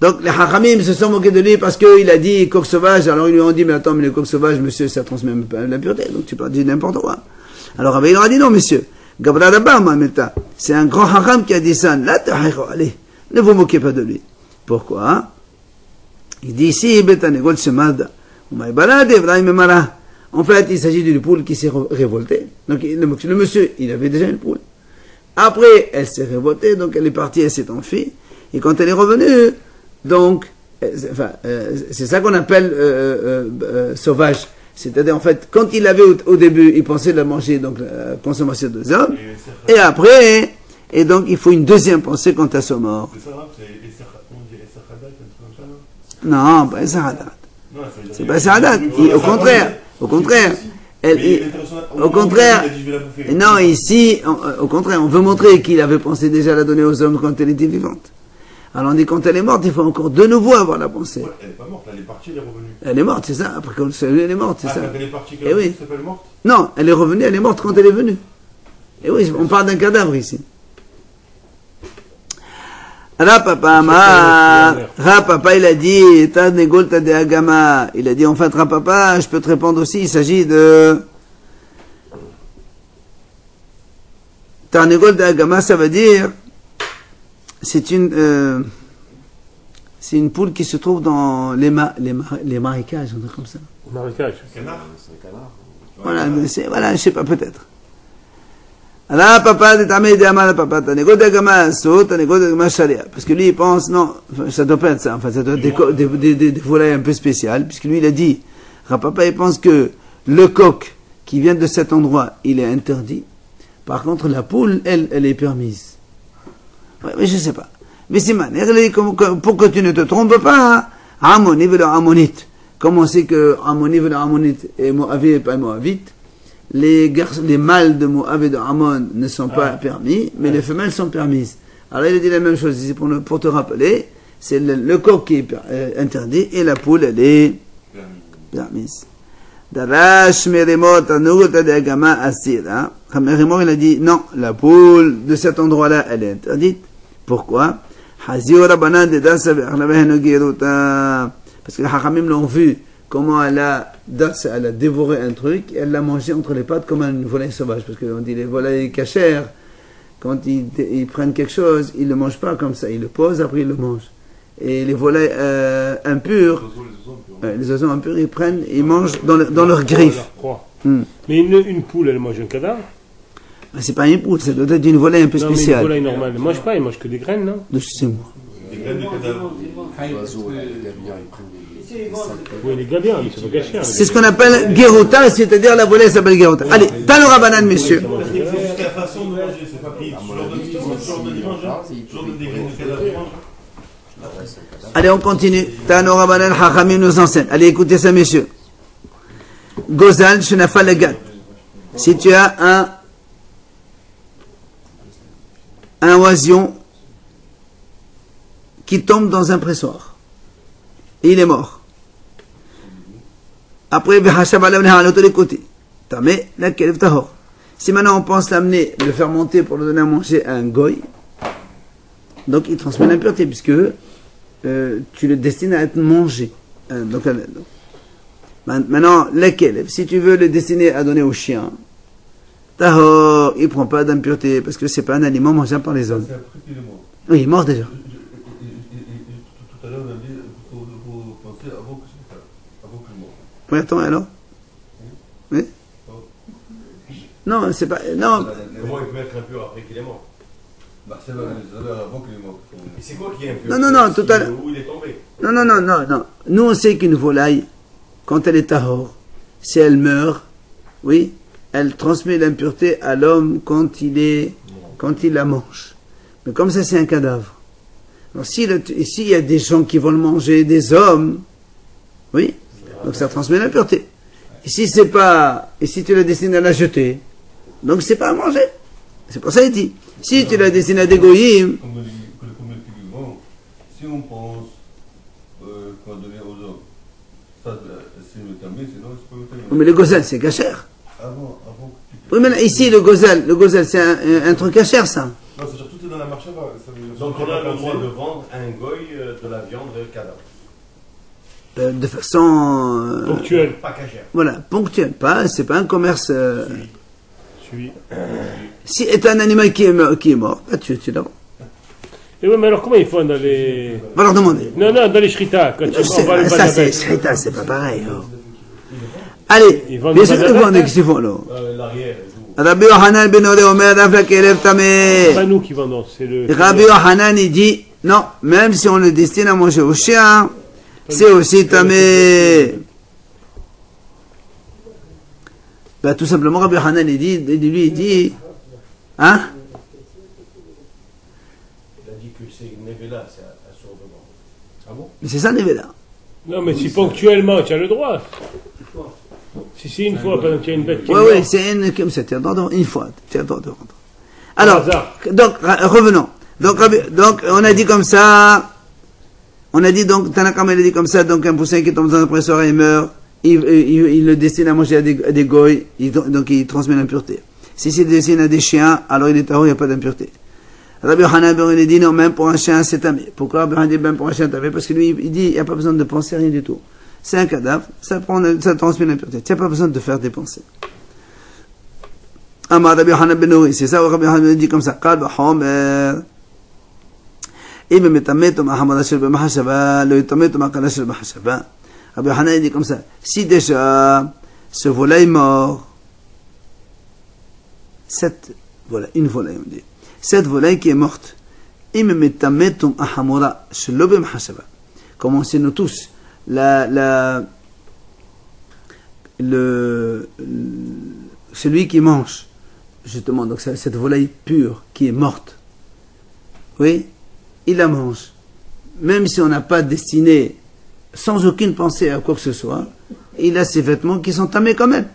Donc, les Hachamim se sont moqués de lui parce qu'il a dit coq sauvage. Alors, ils lui ont dit, mais attends, mais le coq sauvage, monsieur, ça transmet l'impureté. Donc, tu peux dire n'importe quoi. Alors, Abaye leur a dit, non, monsieur. C'est un grand Hacham qui a dit ça. Allez, ne vous moquez pas de lui. Pourquoi? Il dit ici, en fait, il s'agit d'une poule qui s'est révoltée. Donc, le monsieur, il avait déjà une poule. Après, elle s'est révoltée, donc elle est partie, elle s'est enfuie. Et quand elle est revenue, donc, c'est ça qu'on appelle sauvage. C'est-à-dire, en fait, quand il l'avait au début, il pensait la manger, donc la consommation de hommes. Et après, et donc, il faut une deuxième pensée quant à sa mort. C'est ça, c'est Essarhadat, un truc comme ça, non? Non, pas Essarhadat. C'est pas Essarhadat. Au contraire, non, ici, au contraire, on veut montrer qu'il avait pensé déjà la donner aux hommes quand elle était vivante. Alors on dit quand elle est morte, il faut encore de nouveau avoir la pensée. Ouais, elle n'est pas morte, elle est partie, elle est revenue. Elle est morte, c'est ça. Après quand elle est morte, c'est ça. Quand elle est partie, Eh oui. s'appelle morte? Non, elle est revenue, elle est morte quand elle est venue. Et oui, on parle d'un cadavre ici. Rapapa, il a dit, Tanegol Tadeagama. Il a dit, en fait, Rapapa, je peux te répondre aussi, il s'agit de Tanegol Tadeagama, ça veut dire, c'est une poule qui se trouve dans les marécages, un truc comme ça. Marécage. Canard. Voilà, je sais pas, peut-être. Parce que lui il pense, non, ça doit pas être ça, enfin ça doit être des volailles un peu spéciales, puisque lui il a dit, Rapapa il pense que le coq qui vient de cet endroit, il est interdit, par contre la poule, elle est permise. Ouais, mais je sais pas. Mais c'est pour que tu ne te trompes pas, Ammoni veut le Ammonite. Comme on sait que Ammoni veut le Ammonite et Moabite et pas Moabite, les mâles de Moab et de Ammon ne sont pas permis, mais les femelles sont permises. Alors il a dit la même chose ici pour te rappeler, c'est le coq qui est interdit et la poule elle est permise. Darash Merimot Anugota de Agama Asira. Merimot il a dit non, la poule de cet endroit-là elle est interdite. Pourquoi? Parce que les Hachamim l'ont vu. Comment elle a dévoré un truc, elle l'a mangé entre les pattes comme une volaille sauvage. Parce qu'on dit les volailles cachères, quand ils prennent quelque chose, ils ne le mangent pas comme ça. Ils le posent, après ils le mangent. Et les volailles impures, les oiseaux impurs, ils mangent dans leurs griffes. Mais une poule, elle mange un cadavre? C'est pas une poule, ça doit être une volaille un peu Non, mais une spéciale. volaille normale. Elle mange pas, elle mange que des graines, non? Je sais moi. Des graines de cadavre. L'oiseau, les gabiens, ils prennent des saletés. Oui, les gabiens, mais c'est pas caché. Hein, C'est ce qu'on appelle Geruta, c'est-à-dire la volaille s'appelle Geruta. Allez, Tanora banane, messieurs. C'est la façon de manger, c'est pas pris. Je leur donne des graines de cadavre. Allez, on continue. Tanora banane, Hachamim nous enseigne. Allez, écoutez ça, messieurs. Gozal, Shenafal, Legat. Si tu as un oision qui tombe dans un pressoir, et il est mort. Après, de tous les côtés. Si maintenant on pense l'amener, le faire monter pour le donner à manger à un goy, donc il transmet l'impureté, puisque tu le destines à être mangé. Maintenant, si tu veux le destiner à donner au chien, tahor, il ne prend pas d'impureté, parce que ce n'est pas un aliment mangeable par les hommes. C'est après qu'il est mort. Oui, il est mort déjà. Tout à l'heure, on a dit qu'il faut penser avant que c'est ça. Avant que le mort. Oui, attends, alors? Oui? Non, c'est pas. Non. Comment il peut être impur après qu'il est mort? Bah, c'est avant qu'il est mort. Et c'est quoi qui est impur? Non, tout à l'heure. Où il est tombé? Non. Nous, on sait qu'une volaille, quand elle est tahor, si elle meurt, oui, elle transmet l'impureté à l'homme quand il la mange. Mais comme ça, c'est un cadavre. Alors, s'il y a des gens qui vont le manger, des hommes, oui, donc ça transmet l'impureté. Et si c'est pas, et si tu la destines à la jeter, donc c'est pas à manger. C'est pour ça qu'il dit. Si tu la destines à des goyim, Comme le vivant, si on pense qu'on donner aux hommes, ça, c'est le tamé, sinon c'est pas le tamé. mais le gozal, c'est cachère. Avant Oui, mais là, ici, le gozal, c'est un truc cachère, ça. non, c'est surtout tout est dans la marche avant. Donc on a le droit de vendre à un goy de la viande cadavre. De façon Ponctuelle. Pas cachère. voilà, ponctuelle, c'est pas un commerce. Suivi. Si est un animal qui est mort, bah, tu la vends. Et oui, mais alors comment ils font dans les. Va leur demander. Non, dans les shrita, quand tu vas le Ça, c'est shrita, c'est pas pareil. Oh. Allez, Ils vendent bien le sûr qu'ils badabé, vendent, qu'est-ce qu'ils font là? L'arrière et tout. Rabbi Yohanan ben Ode Omer Dafla Kelev C'est Tameh. pas nous qui vendons, c'est le. Rabbi Yohanan, il dit, non, même si on le destine à manger au chien, c'est aussi tamé. Bah, tout simplement, Rabbi Yohanan, il dit, hein? Il a dit que c'est Nevela, c'est à survivre. Ah bon? Mais c'est ça, Nevela. Non, mais si ponctuellement, tu as le droit. Si c'est une fois, par exemple, tu as une bête qui est Oui, morte. c'est comme ça, tu as le droit de vendre une fois, tu as le droit de vendre. Alors, hasard. donc, revenons. Donc, on a dit comme ça, Tanakama, il a dit comme ça, donc un poussin qui tombe dans un pressoir et il meurt, il le destine à manger à des goy, donc il transmet l'impureté. Si c'est destiné à des chiens, alors il est tahor, il n'y a pas d'impureté. Rabbi Yohanan, il dit non, même pour un chien, c'est tamé. Pourquoi Rabbi Yohanan dit même pour un chien, tamé? Parce que lui, il dit, il n'y a pas besoin de penser rien du tout. C'est un cadavre, ça transmet l'impureté. Tu n'as pas besoin de faire des pensées. Amar Rabbi Yohanan ben Nouri, c'est ça, Rabbi Yohanan dit comme ça, Qal b'homer. Rabbi Yohanan dit comme ça, si déjà ce volaille mort, une volaille on dit, cette volaille qui est morte, comme on sait nous tous, celui qui mange, justement, donc cette volaille pure qui est morte, oui, il la mange. Même si on n'a pas destiné, sans aucune pensée à quoi que ce soit, il a ses vêtements qui sont tamés quand même.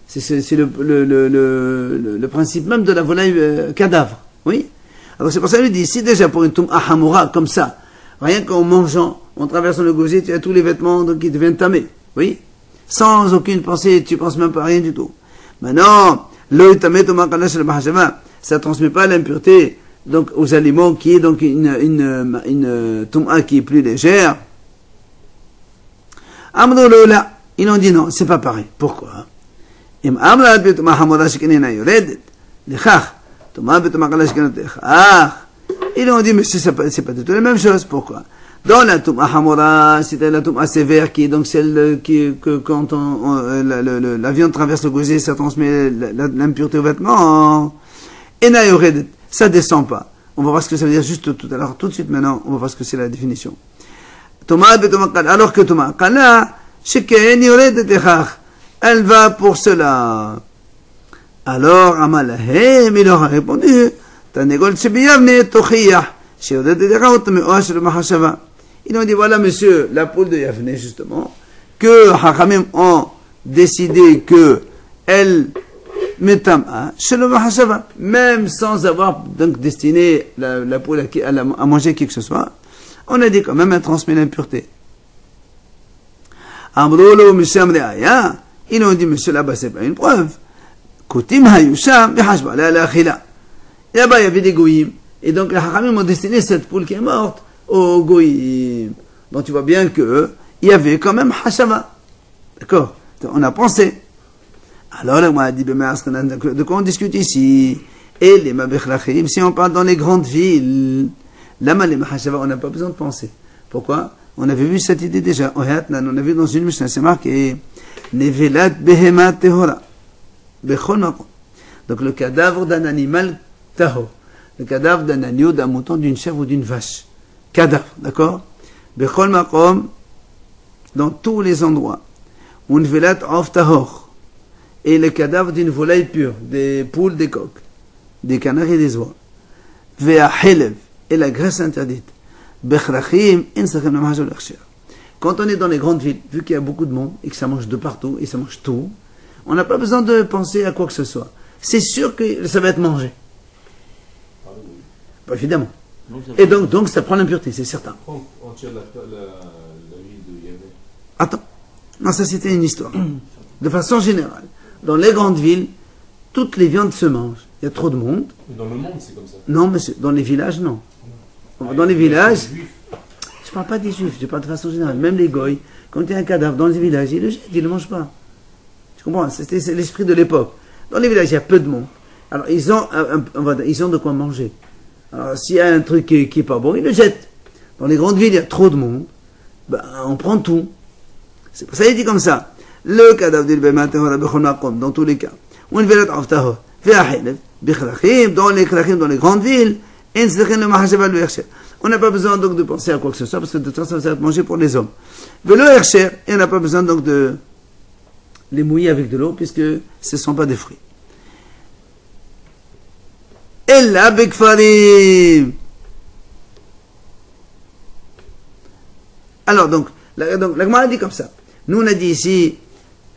C'est le principe même de la volaille cadavre. Oui. Alors c'est pour ça qu'il dit, si déjà pour une tum'a hamura comme ça, rien qu'en mangeant, en traversant le gosier, tu as tous les vêtements donc, qui deviennent tamés. Oui. Sans aucune pensée, tu penses même pas à rien du tout. Maintenant, ça transmet pas l'impureté donc aux aliments qui est donc une tum'a qui est plus légère. Amdouloula, ils ont dit non, c'est pas pareil. Pourquoi? Ils ont dit mais c'est pas du tout la même chose. Pourquoi? Dans la tum'a hamura, c'était la tum'a sévère qui est donc celle que quand la viande traverse le gosier, ça transmet l'impureté aux vêtements. Ena yoredet, ça descend pas. On va voir ce que ça veut dire juste tout à l'heure, tout de suite maintenant, on va voir ce que c'est la définition. Thomas betomah qal, alors que Thomas qala, sheken yoredet echach, elle va pour cela. Alors Amalahem, il leur a répondu, Tanegol shebiyavne tochiyah, sheyoredet echach utmeoah shel mahashava. Ils ont dit, voilà monsieur, la poule de Yavne justement, que Hachamim ont décidé que elle metama shel mahashava, même sans avoir donc destiné la poule à manger qui que ce soit, on a dit quand même elle transmet l'impureté. Amrolo misham re'aya, ils ont dit monsieur là-bas c'est pas une preuve. Kutim hayusham bihashba la achila. Là-bas il y avait des goyim et donc les Hachamim ont destiné cette poule qui est morte aux goyim. Donc tu vois bien que il y avait quand même hashava. D'accord? On a pensé. Alors là, moi, a dit, de quoi on discute ici? Et les mabechlachim, si on parle dans les grandes villes, là, les mahashava, on n'a pas besoin de penser. Pourquoi? On avait vu cette idée déjà. On a vu dans une Mishnah, c'est marqué, Nevelat behema tehora. Bechol makom. Donc le cadavre d'un animal tahor. Le cadavre d'un agneau, d'un mouton, d'une chèvre ou d'une vache. Cadavre, d'accord? Bechol makom, dans tous les endroits. Unvelat of tahor. Et le cadavre d'une volaille pure, des poules, des coqs, des canards et des oies. Vea helev, et la graisse interdite. Bechrachim, insachem la mahajol achsher. Quand on est dans les grandes villes, vu qu'il y a beaucoup de monde et que ça mange de partout et ça mange tout, on n'a pas besoin de penser à quoi que ce soit. C'est sûr que ça va être mangé. Bah, évidemment. Et donc ça prend l'impureté, c'est certain. On tire la vie de Yahvé. Attends. Non, ça c'était une histoire. De façon générale. Dans les grandes villes, toutes les viandes se mangent. Il y a trop de monde. Mais dans le monde, c'est comme ça. Non, monsieur. Dans les villages, non. Dans les villages, je ne parle pas des juifs, je parle de façon générale. Même les goïs, quand il y a un cadavre dans les villages, ils le jettent, ils ne le mangent pas. Tu comprends? C'est l'esprit de l'époque. Dans les villages, il y a peu de monde. Alors, ils ont de quoi manger. Alors, s'il y a un truc qui n'est pas bon, ils le jettent. Dans les grandes villes, il y a trop de monde. Ben, on prend tout. C'est pour ça qu'il dit comme ça. Le cadavre d'Ilbema Tehora Bechol Makom, dans tous les cas. Ou une velat Avtaho, Ve'ahelev, Bechrachim, dans les Krachim, dans les grandes villes, En Sedechin le Mahasheva le Hersher. On n'a pas besoin donc de penser à quoi que ce soit, parce que de toute façon, ça va être mangé pour les hommes. Le Hersher, et on n'a pas besoin donc de les mouiller avec de l'eau, puisque ce ne sont pas des fruits. Ella Bekfarim. Alors, donc, la Gemara dit comme ça. Nous, on a dit ici,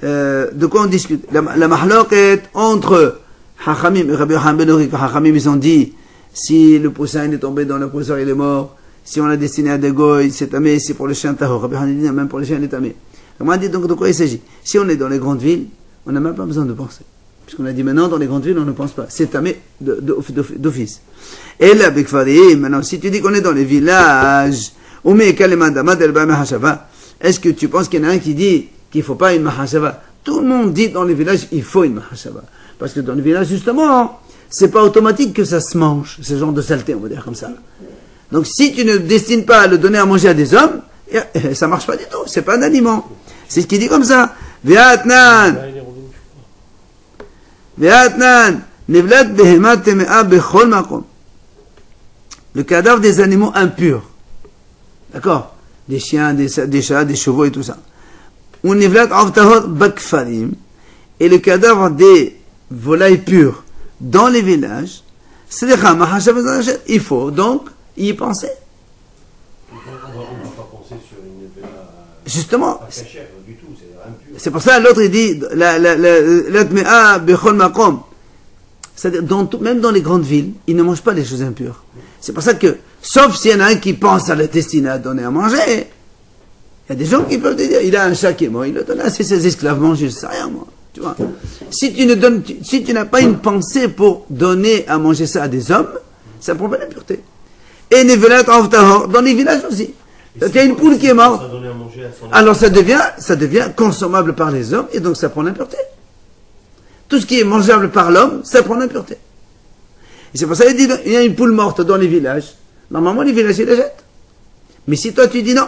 de quoi on discute? La mahloket entre Hachamim et Rabbi Yochanan ben Ori. Hachamim, ils ont dit, si le poussin est tombé dans le poisson, il est mort. Si on l'a destiné à des goy, c'est tamé. Si pour le chien tahor. Rabbi Yochanan dit, même pour le chien, il est tamé. On a dit donc de quoi il s'agit. Si on est dans les grandes villes, on n'a même pas besoin de penser. Puisqu'on a dit maintenant, dans les grandes villes, on ne pense pas. C'est tamé d'office. Et là, Bekfari, maintenant, si tu dis qu'on est dans les villages, est-ce que tu penses qu'il y en a un qui dit qu'il ne faut pas une mahashava? Tout le monde dit dans les villages il faut une mahashava. Parce que dans les villages, justement, c'est pas automatique que ça se mange, ce genre de saleté, on va dire comme ça. Donc si tu ne destines pas à le donner à manger à des hommes, ça marche pas du tout, c'est pas un aliment. C'est ce qu'il dit comme ça. Ve'atnan, nevlat behema teme'a bechol makom. Le cadavre des animaux impurs. D'accord? Des chiens, des chats, des chevaux et tout ça. Et le cadavre des volailles pures dans les villages, il faut donc y penser. On ne va pas penser sur une vela. Justement. Pas cachère du tout, c'est impur. C'est pour ça l'autre il dit c'est-à-dire même dans les grandes villes, ils ne mangent pas les choses impures. C'est pour ça que, sauf s'il y en a un qui pense à la destinée à donner à manger, il y a des gens qui peuvent te dire, il a un chat qui est mort, il le donne à ses esclaves manger, je sais rien moi. Tu vois. Si tu n'as pas une pensée pour donner à manger ça à des hommes, ça prend pas l'impureté. Et dans les villages aussi. Il y a une poule qui est morte. Alors ça devient consommable par les hommes et donc ça prend l'impureté. Tout ce qui est mangeable par l'homme, ça prend l'impureté. Et c'est pour ça qu'il dit, il y a une poule morte dans les villages. Normalement, les villages, ils la jettent. Mais si toi, tu dis non,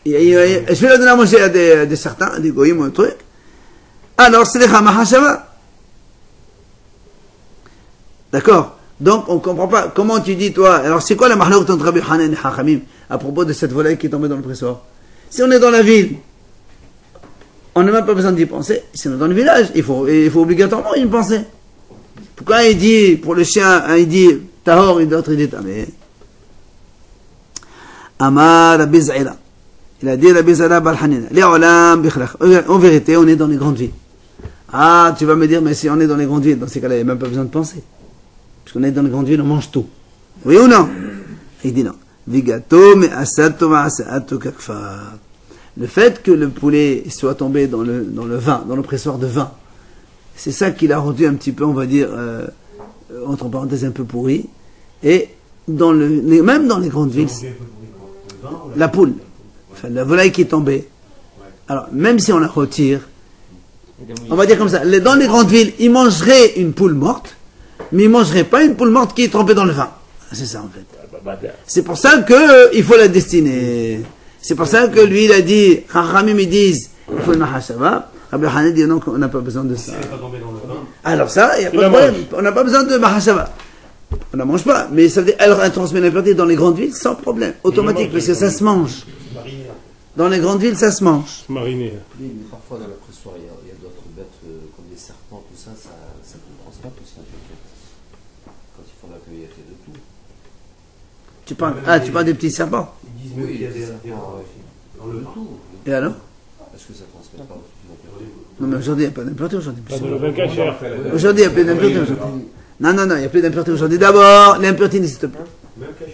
je vais la donner à manger à des certains, à des goyim ou un truc, alors c'est les chamahashava. D'accord? Donc, on comprend pas. Comment tu dis, toi? Alors, c'est quoi la mahlouk entre Rabbi Hanan et Hachamim à propos de cette volaille qui est tombée dans le pressoir? Si on est dans la ville, on n'a même pas besoin d'y penser. Si on est dans le village, il faut obligatoirement y penser. Pourquoi il dit, pour le chien, il dit tahor, et d'autres, il dit tamé. Amar Rabbi Zaïla. Il a dit Rabbi Zaïla bal Hanina. En vérité, on est dans les grandes villes. Ah, tu vas me dire, mais si on est dans les grandes villes, dans ces cas-là, il n'y a même pas besoin de penser. Parce qu'on est dans les grandes villes, on mange tout. Oui ou non? Il dit non. Vigato, mais asato, asato, kakfar. Le fait que le poulet soit tombé dans le vin, dans le pressoir de vin, c'est ça qui l'a rendu un petit peu, on va dire, entre parenthèses, un peu pourri. Et même dans les grandes villes, la poule, enfin, la volaille qui est tombée, alors même si on la retire, on va dire comme ça, dans les grandes villes, ils mangeraient une poule morte, mais ils ne mangeraient pas une poule morte qui est trempée dans le vin. C'est ça en fait. C'est pour ça qu'il faut la destiner. C'est pour ça que lui, il a dit, Chachamim, ils disent, il faut une mahashava. Rabbi Hanan dit non, on n'a pas besoin de ça. Alors ça, il n'y a pas de problème. On n'a pas besoin de mahashava. On ne la mange pas, mais ça veut dire, elle transmet l'impureté dans les grandes villes sans problème, automatique, parce que ça se mange. Dans les grandes villes, ça se mange. Mariné. Mais parfois dans la pressoir, il y a d'autres bêtes comme des serpents, tout ça, ça ne transmet pas aussi. Quand ils font la cueillette et de tout. Tu parles des petits serpents. Ils disent même qu'il y a des serpents dans le tout. Et alors? Est-ce que ça ne transmet pas aussi? Non, mais aujourd'hui, il n'y a pas d'impureté aujourd'hui. Pas de levain cachère. Aujourd'hui, il n'y a plus d'impureté aujourd'hui. Non, il n'y a plus d'impureté aujourd'hui. D'abord, l'impureté n'existe pas.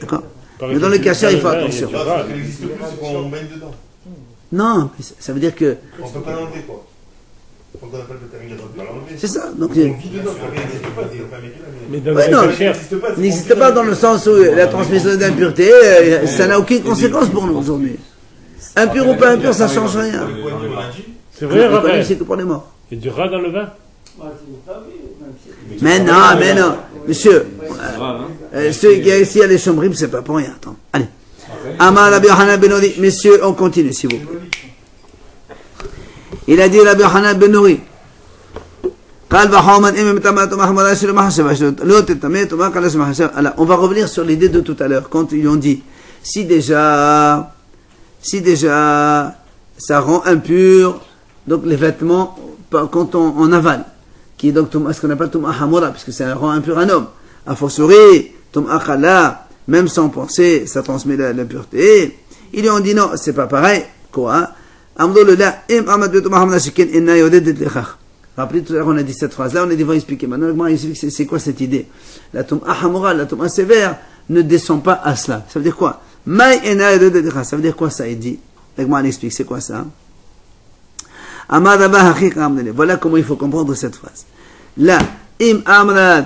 D'accord? Mais dans le cachère, il faut attention. Ça n'existe plus, c'est qu'on baigne dedans. Non, mais ça veut dire que. On ne peut pas l'enlever, quoi. Quand on appelle le terminal, on ne peut pas l'enlever. C'est ça. Donc, On vit dedans, rien n'existe pas. Mais dans ouais, le non, cachère, il n'existe pas dans le sens où la transmission d'impureté, ça n'a aucune conséquence pour nous aujourd'hui. Impur ou pas impur, ça ne change rien. c'est vrai, Le Raphaël. c'est que pour les morts. Il y a du rat dans le vin? Mais non, monsieur. S'il y a les chambrim, c'est pas pour rien. Attends, allez. Amar Rabbi Yochanan ben Nori. Messieurs, on continue, s'il vous plaît. Il a dit Rabbi Yochanan ben Nori. On va revenir sur l'idée de tout à l'heure, quand ils ont dit, si déjà, ça rend impur, donc les vêtements, quand on avale, qui est donc ce qu'on appelle Tum'a Hamura, puisque ça rend impur un homme. A fortiori, Tum'a Khala, même sans penser, ça transmet l'impureté. Ils lui ont dit non, c'est pas pareil. Quoi? Rappelez tout à l'heure, on a dit cette phrase-là, on a dit, on va expliquer. Maintenant, c'est quoi cette idée? La Tum'a Hamura, la Tum'a sévère, ne descend pas à cela. Ça veut dire quoi? Ça veut dire quoi ça, il dit? On explique, c'est quoi ça? Voilà comment il faut comprendre cette phrase. Là, im amrad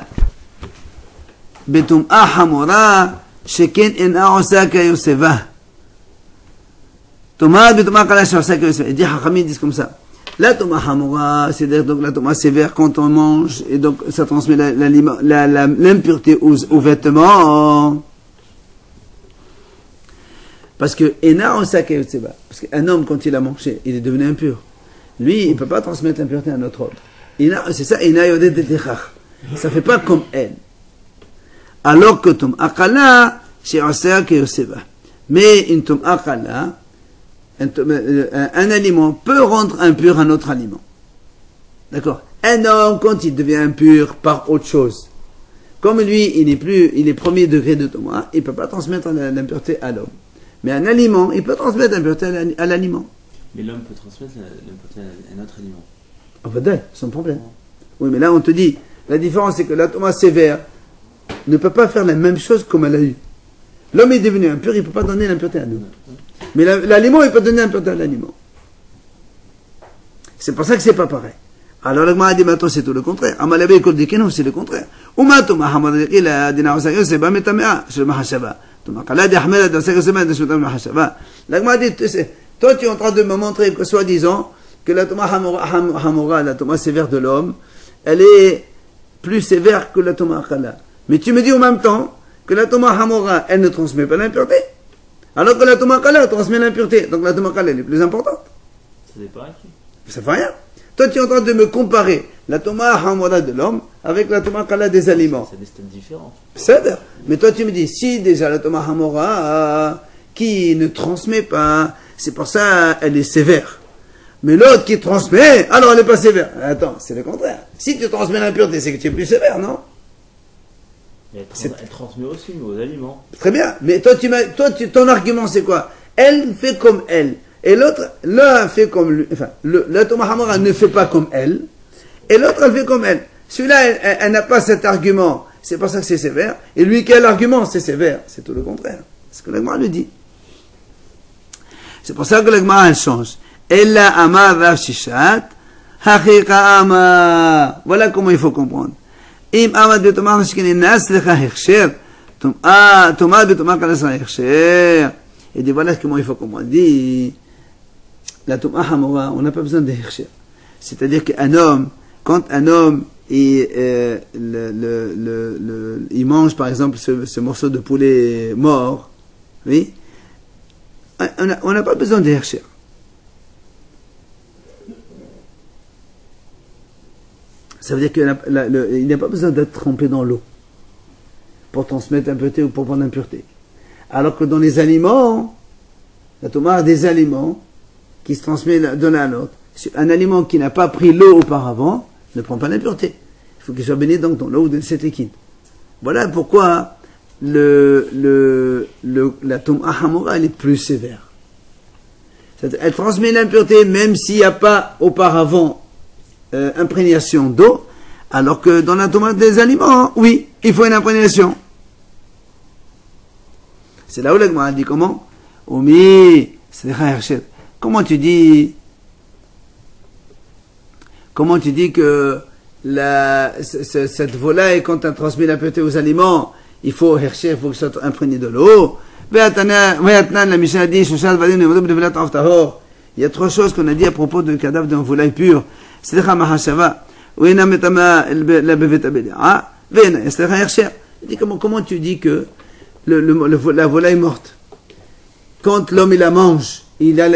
betum'a hamura sheken ena osaka yoseva. Tum'a betum'a kalash osaka yoseva. Il dit, Hachamim disent comme ça. La tum'a hamura, c'est-à-dire donc la tum'a sévère quand on mange, et donc ça transmet l'impureté aux vêtements. Parce que ena osaka yoseva. Parce qu'un homme, quand il a mangé, il est devenu impur. Lui, il ne peut pas transmettre l'impureté à un autre homme. C'est ça, ça ne fait pas comme elle. Alors que Tum Akala, c'est Osea Keyoseva. Mais une Tum Akala, un aliment peut rendre impur un autre aliment. D'accord? Un homme, quand il devient impur par autre chose, comme lui, il est premier degré de Thomas, il ne peut pas transmettre l'impureté à l'homme. Mais un aliment, il peut transmettre l'impureté à l'aliment. Mais l'homme peut transmettre l'impureté à un autre aliment. Ah ben, sans problème. Oui, mais là, on te dit, la différence, c'est que la Thomas sévère ne peut pas faire la même chose comme elle a eu. L'homme est devenu impur, il ne peut pas donner l'impureté à nous. Mais l'aliment, il peut donner l'impureté à l'aliment. C'est pour ça que c'est pas pareil. Alors, le Gemara dit, maintenant, c'est tout le contraire. Amalabé, école des Kenon, c'est le contraire. Uma Thomas, il a dit, c'est pas metamea, c'est le Mahashava. Thomas, Kala, de Ahmed, de Sagasema, de Soutam Mahashava. La Gemara dit, toi, tu es en train de me montrer que, soi-disant, que la Tum'a Hamura, la Tum'a sévère de l'homme, elle est plus sévère que la Tum'a Khala. Mais tu me dis en même temps que la Tum'a Hamura, elle ne transmet pas l'impureté. Alors que la Tum'a Khala transmet l'impureté. Donc la Tum'a Khala, elle est plus importante. Ça dépend à qui? Ça fait rien. Toi, tu es en train de me comparer la Toma Hamora de l'homme avec la Toma Kala des aliments. C'est des stades différents. C'est vrai. Mais toi, tu me dis, si déjà la Toma Hamora, qui ne transmet pas, c'est pour ça elle est sévère. Mais l'autre qui transmet, alors elle n'est pas sévère. Attends, c'est le contraire. Si tu transmets l'impureté, c'est que tu es plus sévère, non? Elle transmet aussi aux aliments. Très bien. Mais toi, ton argument, c'est quoi? Elle fait comme elle. Et l'autre, l'un fait comme lui. Enfin, la Toma Hamora ne fait pas comme elle. Et l'autre, elle fait comme elle. Celui-là, elle n'a pas cet argument. C'est pour ça que c'est sévère. Et lui qui a l'argument, c'est sévère. C'est tout le contraire. C'est ce que l'Agma le dit. C'est pour ça que l'Agma, elle change. Ella amar rav shishat, haqiqa amar. Voilà comment il faut comprendre. Im amad betomar shkini nas lecha hechsher, tomad betomar kalas hechsher. Et dit voilà comment il faut comprendre. Il dit, la Toma Hamora, on n'a pas besoin de hechsher. C'est-à-dire qu'un homme, quand un homme il mange par exemple ce morceau de poulet mort, oui, on n'a pas besoin de hechsher. Ça veut dire qu'il n'a pas besoin d'être trempé dans l'eau pour transmettre l'impureté ou pour prendre l'impureté. Alors que dans les aliments, la Toma a des aliments qui se transmettent de l'un à l'autre. Un aliment qui n'a pas pris l'eau auparavant ne prend pas l'impureté. Il faut qu'il soit baigné donc dans l'eau ou dans cette liquide. Voilà pourquoi la Toma Hamora elle est plus sévère. Elle transmet l'impureté même s'il n'y a pas auparavant imprégnation d'eau, alors que dans la Toma des aliments, oui, il faut une imprégnation. C'est là où l'Agma dit comment? Omi, c'est comment tu dis que cette volaille, quand elle transmet la pureté aux aliments, il faut hercher, il faut que ça soit imprégné de l'eau. Il y a trois choses qu'on a dit à propos de cadavre d'un volaille pur. C'est comment tu dis que la volaille morte, quand l'homme il la mange, il a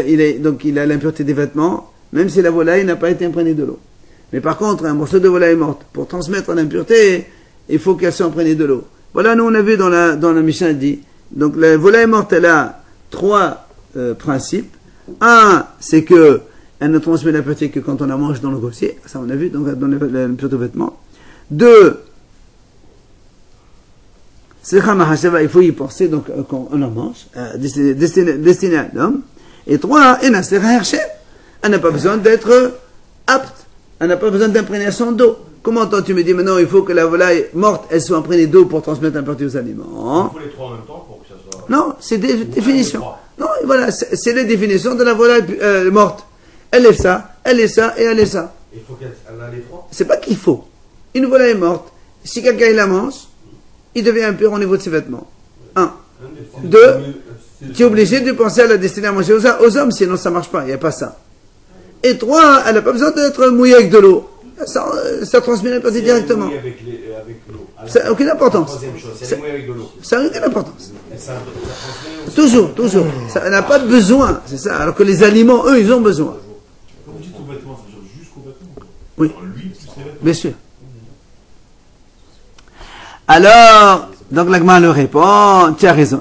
l'impureté des vêtements, même si la volaille n'a pas été imprégnée de l'eau. Mais par contre, un morceau de volaille morte, pour transmettre l'impureté, il faut qu'elle soit imprégnée de l'eau. Voilà, nous on a vu dans la Mishnah dit, donc la volaille morte, elle a trois principes. Un, c'est que elle ne transmet l'impureté que quand on la mange dans le grossier, ça on a vu dans l'impureté de vêtements. Deux, c'est il faut y penser donc quand on en mange, destiné à l'homme. Et trois, elle n'a pas besoin d'être apte, elle n'a pas besoin d'imprégnation d'eau. Comment toi tu me dis maintenant il faut que la volaille morte elle soit imprégnée d'eau pour transmettre l'impureté aux aliments? Il faut les trois en même temps pour que ça soit. Non, c'est des définitions. Non, voilà, c'est les définitions de la volaille morte. Elle est ça, elle est ça et elle est ça. Il faut qu'elle a les trois. C'est pas qu'il faut. Une volaille morte, si quelqu'un la mange, il devient impur au niveau de ses vêtements. Un. Deux, tu es obligé de penser à la destinée à manger aux hommes, sinon ça marche pas, il n'y a pas ça. Et trois, elle n'a pas besoin d'être mouillée avec de l'eau. Ça transmet l'impureté directement. Avec l'eau. Ça n'a aucune importance. Troisième chose, c'est mouillée avec de l'eau. Ça n'a aucune importance. Ça transmet aussi. Toujours. Ça n'a pas de besoin, c'est ça. Alors que les aliments, eux, ils ont besoin. Quand vous dites aux vêtements, ça veut dire jusqu'aux vêtements. Oui. Lui, plus les vêtements. Bien sûr. Alors, donc l'Agma le répond, tu as raison.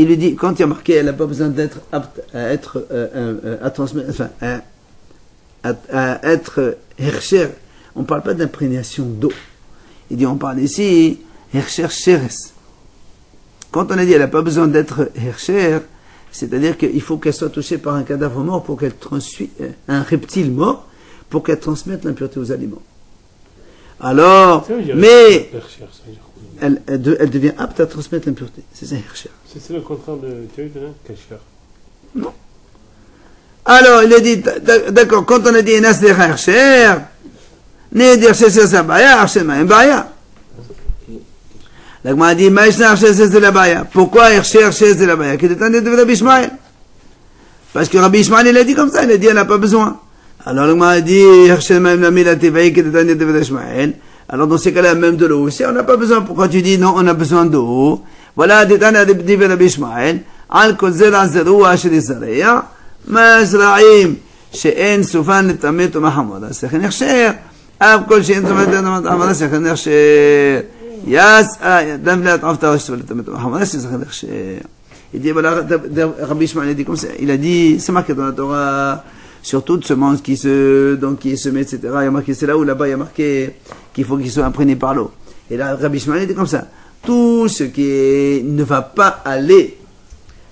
Il lui dit, quand il y a marqué, elle n'a pas besoin d'être apte à être, à transmettre, enfin, à être hercher. On ne parle pas d'imprégnation d'eau. Il dit, on parle ici, hercher sheres. Quand on a dit, elle n'a pas besoin d'être hercher, c'est-à-dire qu'il faut qu'elle soit touchée par un cadavre mort pour qu'elle un reptile mort, pour qu'elle transmette l'impureté aux aliments. Alors, mais elle devient apte à transmettre l'impureté. C'est ça, hercher. C'est le contraire de Kasher. Non. Alors, il a dit, d'accord, quand on a dit Nas de hercher, ne dire c'est ça, baya, hercher, ma baya. L'Agma a dit, Maïsna hercher, c'est de la baya. Pourquoi hercher, c'est de la baya? Qu'il est en train de Rabbi Ishmael. Parce que Rabbi Ishmael, il a dit comme ça, il a dit, elle n'a pas besoin. Alors, l'Agma a dit, hercher, ma mila tevaï, qu'il est en train de Rabbi Ishmael. Alors, dans ces cas-là, même de l'eau aussi, on n'a pas besoin. Pourquoi tu dis, non, on a besoin d'eau? Voilà, dit Rabbi Ishmael, al kol zera zeroua shel Israël, מזרעים שאין סופן לטמא טומאה חמורה, שכן הכשר, אף כל שאין סופן לטמא טומאה חמורה, שכן הכשר. יס, דם ולת עפתה רשת ולטמא טומאה חמורה, שכן הכשר. Il dit, voilà, Rabbi Ishmael a dit comme ça, il a dit, c'est marqué dans la Torah, sur toute semence qui se met, etc. Il y a marqué, c'est là où là-bas il y a marqué qu'il faut qu'il soit imprégné par l'eau. Et là, Rabbi Ishmael a dit comme ça, tout ce qui ne va pas aller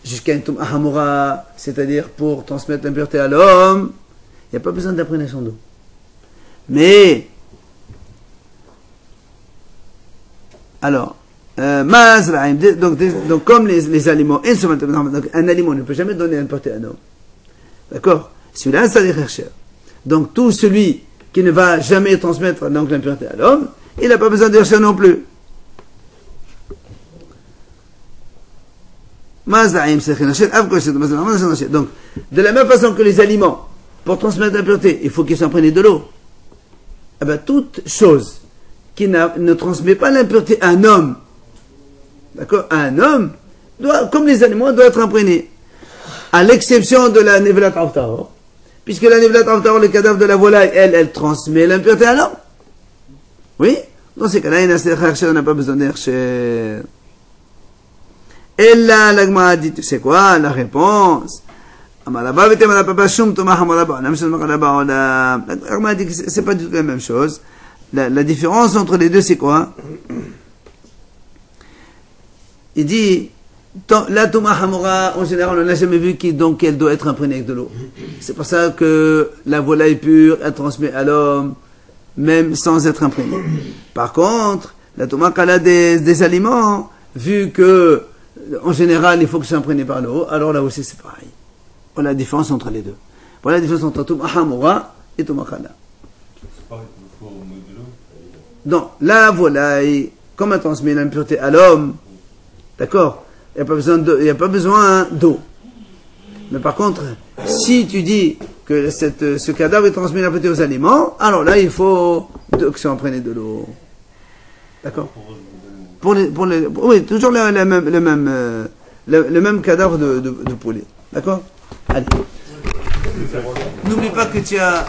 jusqu'à une Touma Hamura, c'est-à-dire pour transmettre l'impureté à l'homme, il n'y a pas besoin d'imprégnation d'eau. Mais, alors, donc comme les aliments, donc un aliment ne peut jamais donner l'impureté à l'homme. D'accord? Celui-là, ça veut dire. Donc tout celui qui ne va jamais transmettre donc l'impureté à l'homme, il n'a pas besoin de chercher non plus. Donc, de la même façon que les aliments, pour transmettre l'impureté, il faut qu'ils s'imprègnent de l'eau. Eh bien, toute chose qui ne transmet pas l'impureté à un homme, d'accord, un homme, doit, comme les aliments, doit être imprégné. À l'exception de la Nevelat Avtahor, puisque la Nevelat Avtahor, le cadavre de la volaille, elle transmet l'impureté à l'homme. Oui? Dans ces cas-là, on n'a pas besoin d'Hercher. Et là, l'Agma a dit, tu sais quoi, la réponse. L'Agma a dit que c'est pas du tout la même chose. La différence entre les deux, c'est quoi? Il dit, la Touma Hamura, en général, on n'a jamais vu qu'elle doit être imprégnée avec de l'eau. C'est pour ça que la volaille pure, elle transmet à l'homme, même sans être imprégnée. Par contre, la Touma Kala des aliments, vu que, en général, il faut que ce soit imprégné par l'eau, alors là aussi c'est pareil. Voilà la différence entre les deux. Voilà la différence entre Touma Hamura et Touma Kala. C'est pareil, il faut mettre de l'eau. Donc, la volaille, comme elle transmet l'impureté à l'homme, d'accord, il n'y a pas besoin d'eau. Mais par contre, si tu dis que ce cadavre est transmis l'impureté aux aliments, alors là, il faut que ça imprégné de l'eau. D'accord? Oui, toujours le même cadavre de poulet. D'accord? Allez. N'oublie pas que tu as...